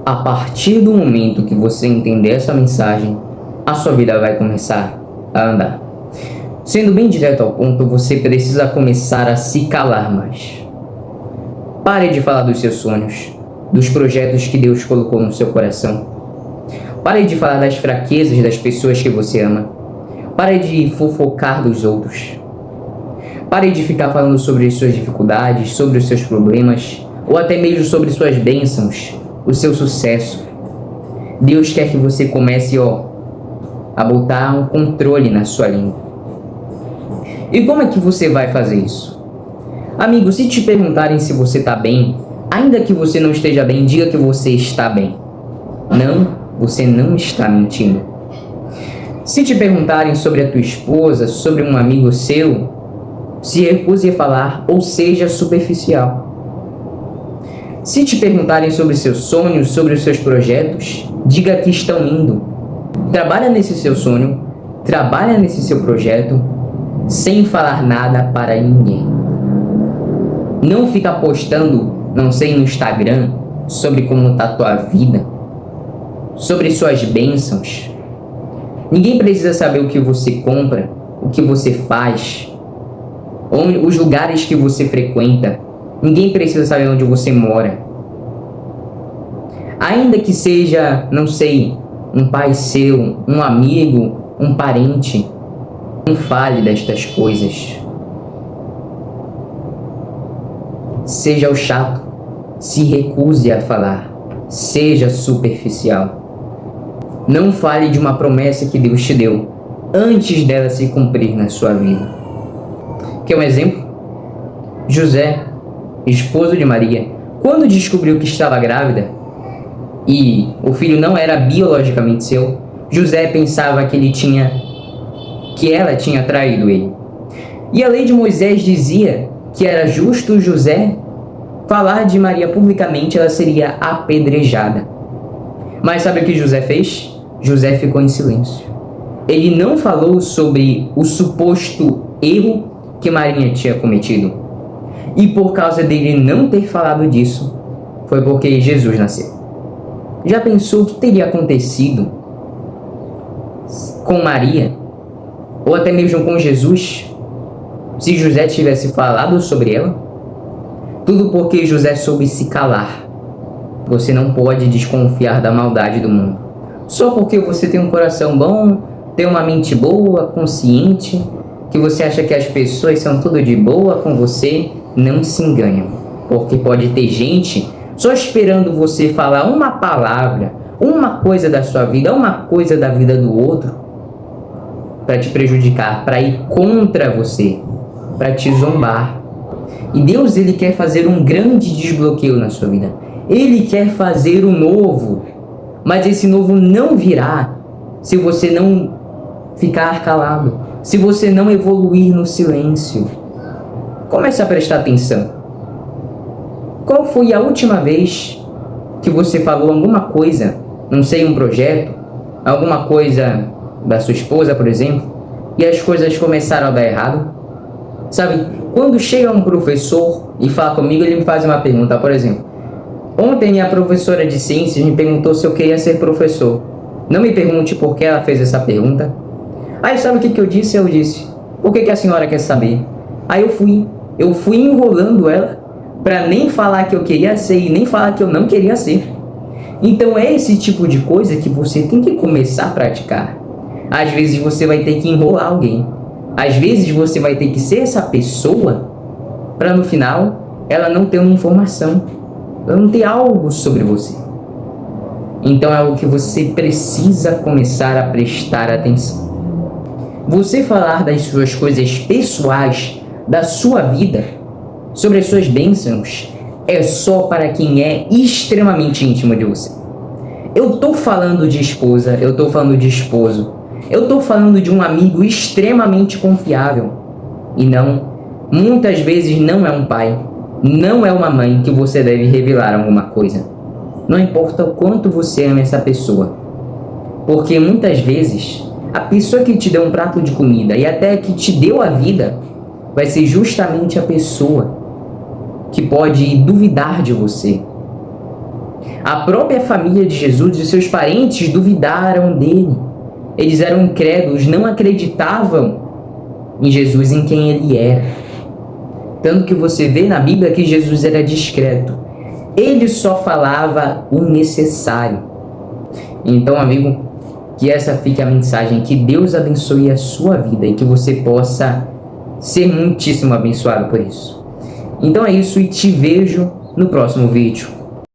A partir do momento que você entender essa mensagem, a sua vida vai começar a andar. Sendo bem direto ao ponto, você precisa começar a se calar mais. Pare de falar dos seus sonhos, dos projetos que Deus colocou no seu coração. Pare de falar das fraquezas das pessoas que você ama. Pare de fofocar dos outros. Pare de ficar falando sobre as suas dificuldades, sobre os seus problemas, ou até mesmo sobre suas bênçãos, o seu sucesso. Deus quer que você comece, a botar um controle na sua língua. E como é que você vai fazer isso? Amigo, se te perguntarem se você está bem, ainda que você não esteja bem, diga que você está bem. Não, você não está mentindo. Se te perguntarem sobre a tua esposa, sobre um amigo seu, se recuse a falar ou seja superficial. Se te perguntarem sobre seus sonhos, sobre os seus projetos, diga que estão indo. Trabalha nesse seu sonho, trabalha nesse seu projeto, sem falar nada para ninguém. Não fica postando, no Instagram, sobre como está a tua vida, sobre suas bênçãos. Ninguém precisa saber o que você compra, o que você faz, os lugares que você frequenta. Ninguém precisa saber onde você mora. Ainda que seja, um pai seu, um amigo, um parente, não fale destas coisas. Seja o chato, se recuse a falar, seja superficial. Não fale de uma promessa que Deus te deu antes dela se cumprir na sua vida. Quer um exemplo? José, esposo de Maria, quando descobriu que estava grávida e o filho não era biologicamente seu, José pensava que ela tinha traído ele. E a lei de Moisés dizia que era justo José falar de Maria publicamente, ela seria apedrejada. Mas sabe o que José fez? José ficou em silêncio. Ele não falou sobre o suposto erro que Maria tinha cometido. E por causa dele não ter falado disso, foi porque Jesus nasceu. Já pensou o que teria acontecido com Maria, ou até mesmo com Jesus, se José tivesse falado sobre ela? Tudo porque José soube se calar. Você não pode desconfiar da maldade do mundo. Só porque você tem um coração bom, tem uma mente boa, consciente, que você acha que as pessoas são tudo de boa com você, não se enganam. Porque pode ter gente só esperando você falar uma palavra, uma coisa da sua vida, uma coisa da vida do outro, para te prejudicar, para ir contra você, para te zombar. E Deus, Ele quer fazer um grande desbloqueio na sua vida. Ele quer fazer o novo, mas esse novo não virá se você não ficar calado, se você não evoluir no silêncio. Comece a prestar atenção. Qual foi a última vez que você falou alguma coisa, um projeto, alguma coisa da sua esposa, por exemplo, e as coisas começaram a dar errado? Sabe, quando chega um professor e fala comigo, ele me faz uma pergunta, por exemplo, ontem minha professora de ciências me perguntou se eu queria ser professor. Não me pergunte por que ela fez essa pergunta. Aí sabe o que eu disse? Eu disse, por que a senhora quer saber? Aí eu fui enrolando ela para nem falar que eu queria ser e nem falar que eu não queria ser. Então é esse tipo de coisa que você tem que começar a praticar. Às vezes você vai ter que enrolar alguém. Às vezes você vai ter que ser essa pessoa para no final ela não ter uma informação, ela não ter algo sobre você. Então é algo que você precisa começar a prestar atenção. Você falar das suas coisas pessoais, da sua vida, sobre as suas bênçãos, é só para quem é extremamente íntimo de você. Eu estou falando de esposa, eu estou falando de esposo, eu estou falando de um amigo extremamente confiável. E não, muitas vezes não é um pai, não é uma mãe que você deve revelar alguma coisa. Não importa o quanto você ama essa pessoa. Porque muitas vezes, a pessoa que te deu um prato de comida e até que te deu a vida, vai ser justamente a pessoa que pode duvidar de você. A própria família de Jesus e seus parentes duvidaram dele. Eles eram incrédulos, não acreditavam em Jesus, em quem ele era. Tanto que você vê na Bíblia que Jesus era discreto. Ele só falava o necessário. Então, amigo, que essa fique a mensagem. Que Deus abençoe a sua vida e que você possa ser muitíssimo abençoado por isso. Então é isso e te vejo no próximo vídeo.